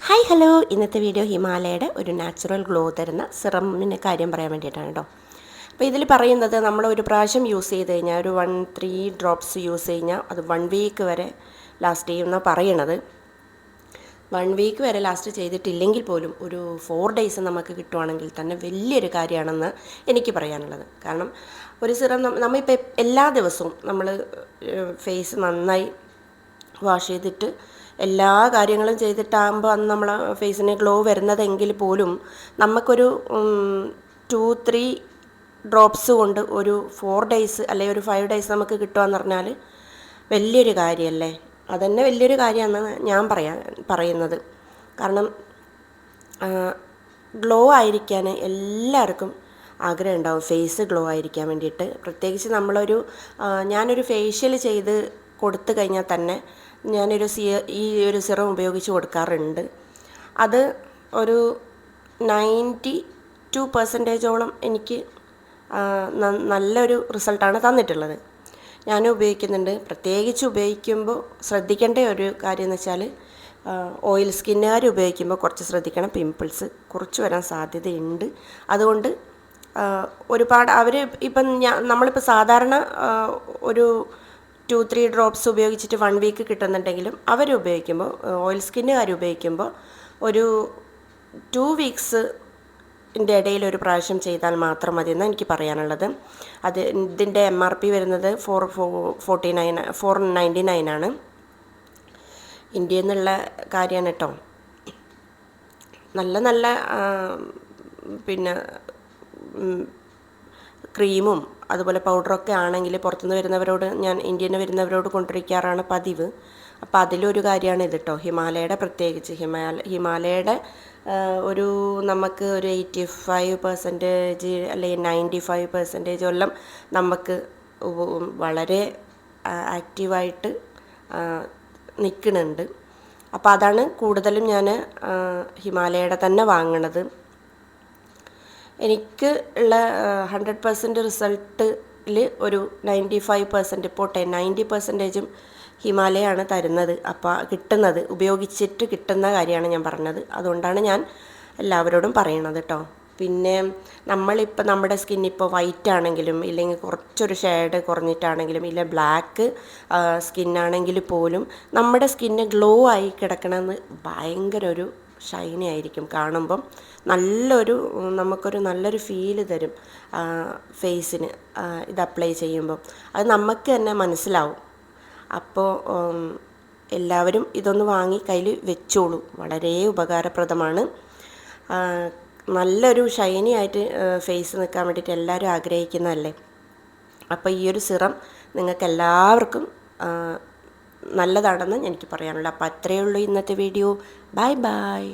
Hi hello, ഇന്നത്തെ video ഹിമാലയയുടെ ഒരു natural glow തരുന്ന സിറമിൻ്റെ കാര്യം പറയാൻ വേണ്ടിയിട്ടാണ് കേട്ടോ. അപ്പോൾ ഇതിൽ പറയുന്നത് നമ്മൾ ഒരു പ്രാവശ്യം യൂസ് ചെയ്ത് കഴിഞ്ഞാൽ ഒരു 1-3 ഡ്രോപ്സ് യൂസ് കഴിഞ്ഞാൽ അത് 1 വീക്ക് വരെ ലാസ്റ്റ് ചെയ്യുമെന്നാണ് പറയണത്. 1 വീക്ക് വരെ ലാസ്റ്റ് ചെയ്തിട്ടില്ലെങ്കിൽ പോലും ഒരു 4 ഡേയ്സ് നമുക്ക് കിട്ടുവാണെങ്കിൽ തന്നെ വലിയൊരു കാര്യമാണെന്ന് എനിക്ക് പറയാനുള്ളത്. കാരണം ഒരു സിറം നമ്മളിപ്പോൾ എല്ലാ ദിവസവും നമ്മൾ ഫേസ് നന്നായി വാഷ് ചെയ്തിട്ട് എല്ലാ കാര്യങ്ങളും ചെയ്തിട്ടാകുമ്പോൾ അന്ന് നമ്മളെ ഫേസിന് ഗ്ലോ വരുന്നതെങ്കിൽ പോലും നമുക്കൊരു 2-3 ഡ്രോപ്സ് കൊണ്ട് ഒരു 4 ഡേയ്സ് അല്ലെങ്കിൽ ഒരു 5 ഡേയ്സ് നമുക്ക് കിട്ടുകയെന്ന് പറഞ്ഞാൽ വലിയൊരു കാര്യമല്ലേ. അതുതന്നെ വലിയൊരു കാര്യമാണെന്ന് ഞാൻ പറയുന്നത്. കാരണം ഗ്ലോ ആയിരിക്കാൻ എല്ലാവർക്കും ആഗ്രഹം ഉണ്ടാവും, ഫേസ് ഗ്ലോ ആയിരിക്കാൻ വേണ്ടിയിട്ട്. പ്രത്യേകിച്ച് ഞാനൊരു ഫേഷ്യൽ ചെയ്ത് കൊടുത്തു കഴിഞ്ഞാൽ തന്നെ ഈ ഒരു സിറം ഉപയോഗിച്ച് കൊടുക്കാറുണ്ട്. അത് ഒരു 92% എനിക്ക് നല്ലൊരു റിസൾട്ടാണ് തന്നിട്ടുള്ളത്. ഞാൻ ഉപയോഗിക്കുന്നുണ്ട്. പ്രത്യേകിച്ച് ഉപയോഗിക്കുമ്പോൾ ശ്രദ്ധിക്കേണ്ട ഒരു കാര്യം എന്ന് വെച്ചാൽ ഓയിൽ സ്കിന്നുകാർ ഉപയോഗിക്കുമ്പോൾ കുറച്ച് ശ്രദ്ധിക്കണം. പിമ്പിൾസ് കുറച്ച് വരാൻ സാധ്യതയുണ്ട്. അതുകൊണ്ട് ഒരുപാട് നമ്മളിപ്പോൾ സാധാരണ ഒരു 2-3 ഡ്രോപ്സ് ഉപയോഗിച്ചിട്ട് 1 വീക്ക് കിട്ടുന്നുണ്ടെങ്കിലും ഉപയോഗിക്കുമ്പോൾ ഓയിൽ സ്കിന്നുകാർ ഉപയോഗിക്കുമ്പോൾ ഒരു 2 വീക്സിൻ്റെ ഇടയിൽ ഒരു പ്രാവശ്യം ചെയ്താൽ മാത്രം മതിയെന്ന് എനിക്ക് പറയാനുള്ളത്. ഇതിൻ്റെ MRP വരുന്നത് 499 ആണ്. ഇന്ത്യയിൽ നിന്നുള്ള കാര്യമാണ് കേട്ടോ. നല്ല പിന്നെ ക്രീമും അതുപോലെ പൗഡറൊക്കെ ആണെങ്കിൽ പുറത്തുനിന്ന് വരുന്നവരോട്, ഞാൻ ഇന്ത്യയിൽ നിന്ന് വരുന്നവരോട് കൊണ്ടിരിക്കാറാണ് പതിവ്. അപ്പോൾ അതിലൊരു കാര്യമാണ് ഇത് കേട്ടോ. പ്രത്യേകിച്ച് ഹിമാലയയുടെ നമുക്ക് ഒരു 85% അല്ലെങ്കിൽ 95% നമുക്ക് വളരെ ആക്റ്റീവായിട്ട് നിൽക്കുന്നുണ്ട്. അപ്പോൾ അതാണ് കൂടുതലും ഞാൻ ഹിമാലയയുടെ തന്നെ വാങ്ങണത്. എനിക്ക് ഉള്ള 100% റിസൾട്ടിൽ ഒരു 95%, ഇപ്പോൾ 90%ഉം ഹിമാലയയാണ് തരുന്നത്. അപ്പോൾ ഉപയോഗിച്ചിട്ട് കിട്ടുന്ന കാര്യമാണ് ഞാൻ പറഞ്ഞത്. അതുകൊണ്ടാണ് ഞാൻ എല്ലാവരോടും പറയണത് കേട്ടോ. പിന്നെ നമ്മുടെ സ്കിന്നിപ്പോൾ വൈറ്റ് ആണെങ്കിലും ഇല്ലെങ്കിൽ കുറച്ചൊരു ഷെയ്ഡ് കുറഞ്ഞിട്ടാണെങ്കിലും ഇല്ല ബ്ലാക്ക് സ്കിന്നാണെങ്കിൽ പോലും നമ്മുടെ സ്കിന്ന് ഗ്ലോ ആയി കിടക്കണമെന്ന് ഭയങ്കര ഒരു ഷൈനി ആയിരിക്കും. കാണുമ്പം നമുക്കൊരു നല്ലൊരു ഫീല് തരും ഫേസിന് ഇത് അപ്ലൈ ചെയ്യുമ്പം. അത് നമുക്ക് തന്നെ മനസ്സിലാവും. അപ്പോൾ എല്ലാവരും ഇതൊന്ന് വാങ്ങി കയ്യിൽ വെച്ചോളൂ. വളരെ ഉപകാരപ്രദമാണ്. നല്ലൊരു ഷൈനി ആയിട്ട് ഫേസ് നിൽക്കാൻ വേണ്ടിയിട്ട് എല്ലാവരും ആഗ്രഹിക്കുന്നതല്ലേ. അപ്പോൾ ഈ ഒരു സിറം നിങ്ങൾക്ക് എല്ലാവർക്കും നല്ലതാണെന്ന് എനിക്ക് പറയാനുള്ളത്. അപ്പോൾ അത്രയേ ഉള്ളൂ ഇന്നത്തെ വീഡിയോ. Bye bye.